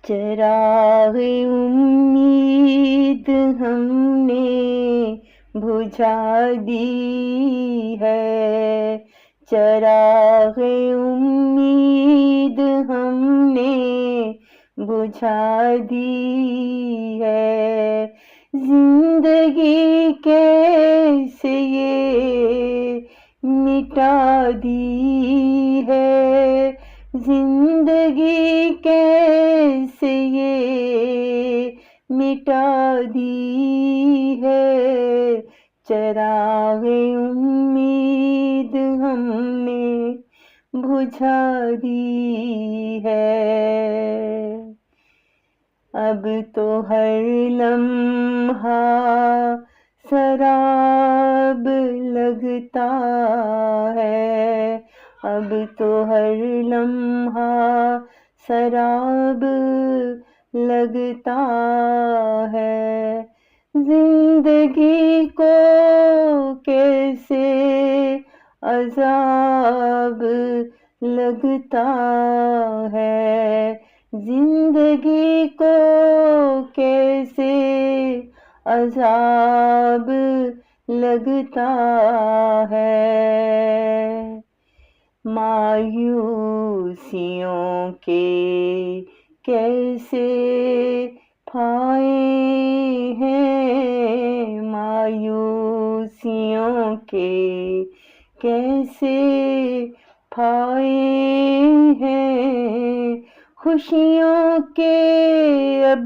چراغ امید ہم نے بجھا دی ہے، چراغ امید ہم نے بجھا دی ہے، زندگی کیسے یہ مٹا دی ہے، زندگی کیسے یہ مٹا دی ہے، چراغ امید ہم نے بجھا دی ہے۔ اب تو ہر لمحہ سراب لگتا ہے، اب تو ہر لمحہ سراب لگتا ہے، زندگی کو کیسے عذاب لگتا ہے، زندگی کو کیسے عذاب لگتا ہے، مایوسیوں کے کیسے پھائے ہیں، مایوسیوں کے کیسے پھائے ہیں، خوشیوں کے اب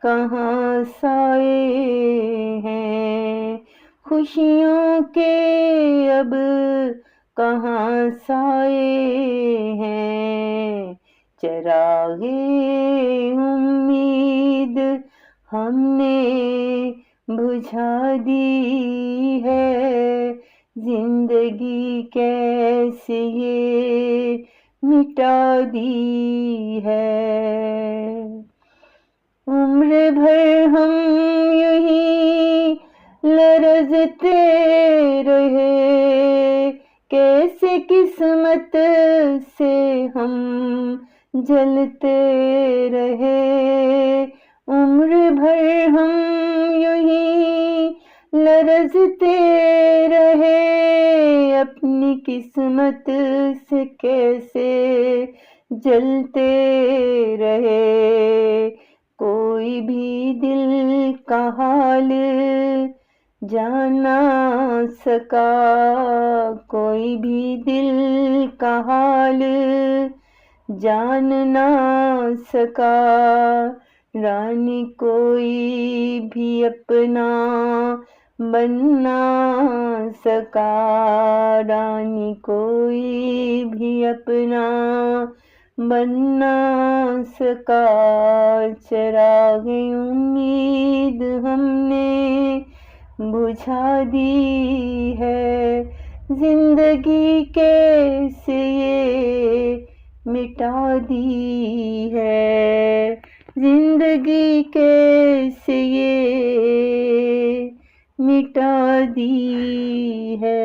کہاں سائے ہیں، خوشیوں کے اب کہاں سائے ہیں، چراغ امید ہم نے بجھا دی ہے، زندگی کیسے یہ مٹا دی ہے، عمر بھر ہم یہیں لرزتے رہے، کیسے قسمت سے ہم جلتے رہے، عمر بھر ہم یہیں لرزتے رہے، اپنی قسمت سے کیسے جلتے رہے، کوئی بھی دل کا حال جان نہ سکا، کوئی بھی دل کا حال جان نہ سکا، رانی کوئی بھی اپنا بن نہ سکا، رانی کوئی بھی اپنا بن نہ سکا، چراغ امید ہم نے بجھا دی ہے، زندگی کیسے یہ مٹا دی ہے، زندگی کیسے یہ مٹا دی ہے۔